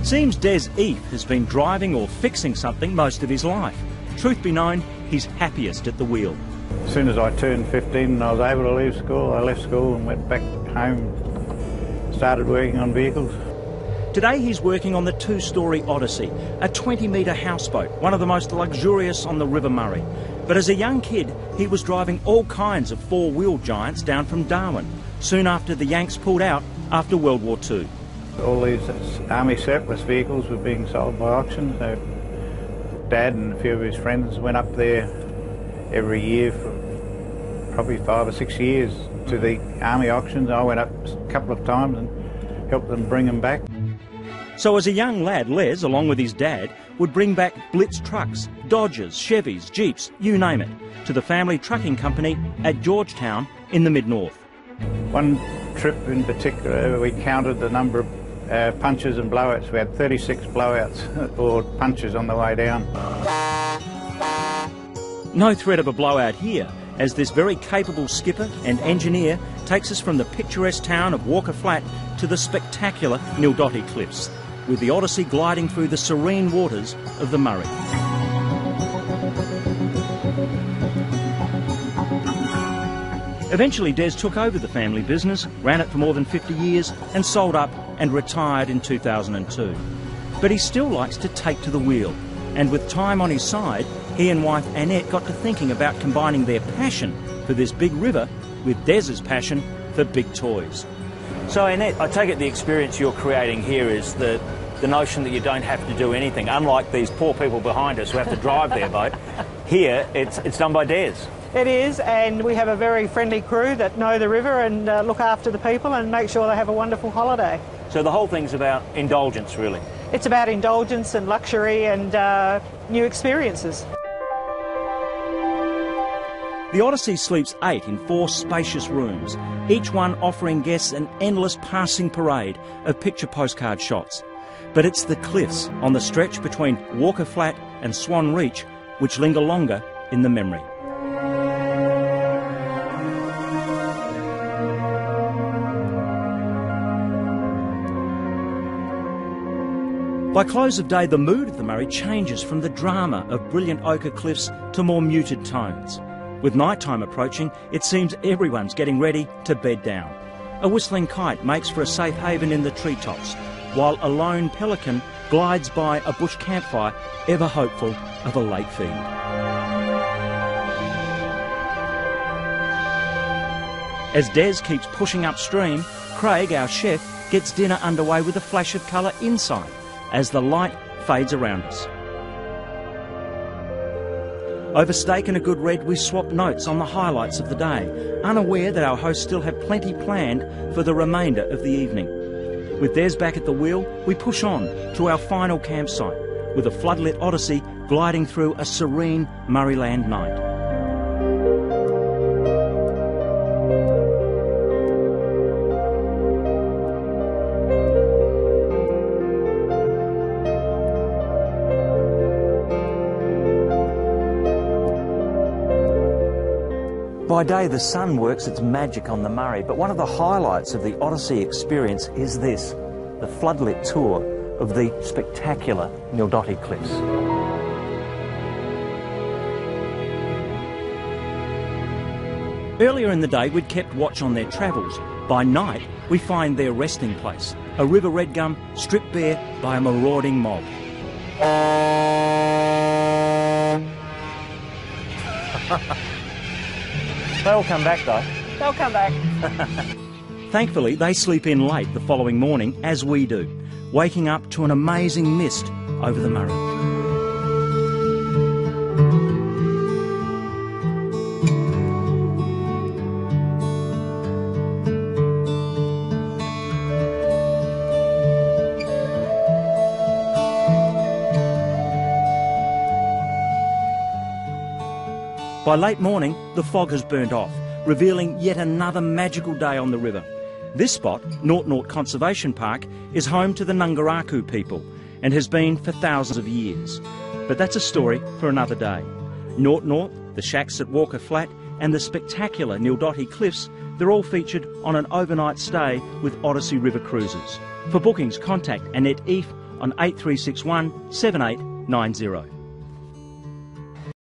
Seems Des Eath has been driving or fixing something most of his life. Truth be known, he's happiest at the wheel. As soon as I turned 15 and I was able to leave school, I left school and went back home, started working on vehicles. Today he's working on the two-storey Odyssey, a 20-metre houseboat, one of the most luxurious on the River Murray. But as a young kid, he was driving all kinds of four-wheel giants down from Darwin, soon after the Yanks pulled out after World War II. All these army surplus vehicles were being sold by auction, so Dad and a few of his friends went up there every year for probably 5 or 6 years to the army auctions. I went up a couple of times and helped them bring them back. So as a young lad, Les, along with his dad, would bring back Blitz trucks, Dodgers, Chevys, Jeeps, you name it, to the family trucking company at Georgetown in the mid-north. One trip in particular, we counted the number of punches and blowouts. We had 36 blowouts or punches on the way down. No threat of a blowout here, as this very capable skipper and engineer takes us from the picturesque town of Walker Flat to the spectacular Nildotty Cliffs, with the Odyssey gliding through the serene waters of the Murray. Eventually Des took over the family business, ran it for more than 50 years and sold up and retired in 2002. But he still likes to take to the wheel, and with time on his side, he and wife Annette got to thinking about combining their passion for this big river with Des's passion for big toys. So Annette, I take it the experience you're creating here is the notion that you don't have to do anything. Unlike these poor people behind us who have to drive their boat, here it's done by Des. It is, and we have a very friendly crew that know the river and look after the people and make sure they have a wonderful holiday. So the whole thing's about indulgence, really? It's about indulgence and luxury and new experiences. The Odyssey sleeps 8 in 4 spacious rooms, each one offering guests an endless passing parade of picture postcard shots. But it's the cliffs on the stretch between Walker Flat and Swan Reach which linger longer in the memory. By close of day, the mood of the Murray changes from the drama of brilliant ochre cliffs to more muted tones. With nighttime approaching, it seems everyone's getting ready to bed down. A whistling kite makes for a safe haven in the treetops, while a lone pelican glides by a bush campfire, ever hopeful of a late feed. As Des keeps pushing upstream, Craig, our chef, gets dinner underway with a flash of colour inside as the light fades around us. Over steak and a good red, we swap notes on the highlights of the day, unaware that our hosts still have plenty planned for the remainder of the evening. With Des back at the wheel, we push on to our final campsite, with a floodlit Odyssey gliding through a serene Murrayland night. By day, the sun works its magic on the Murray, but one of the highlights of the Odyssey experience is this, the floodlit tour of the spectacular Nildotty Cliffs. Earlier in the day, we'd kept watch on their travels. By night, we find their resting place, a river redgum stripped bare by a marauding mob. They'll come back though. They'll come back. Thankfully, they sleep in late the following morning, as we do, waking up to an amazing mist over the Murray. By late morning, the fog has burnt off, revealing yet another magical day on the river. This spot, Naut Naut Conservation Park, is home to the Ngunguraku people and has been for thousands of years. But that's a story for another day. Naut Naut, the shacks at Walker Flat and the spectacular Nildotty Cliffs, they're all featured on an overnight stay with Odyssey River Cruises. For bookings, contact Annette Eath on 8361 7890.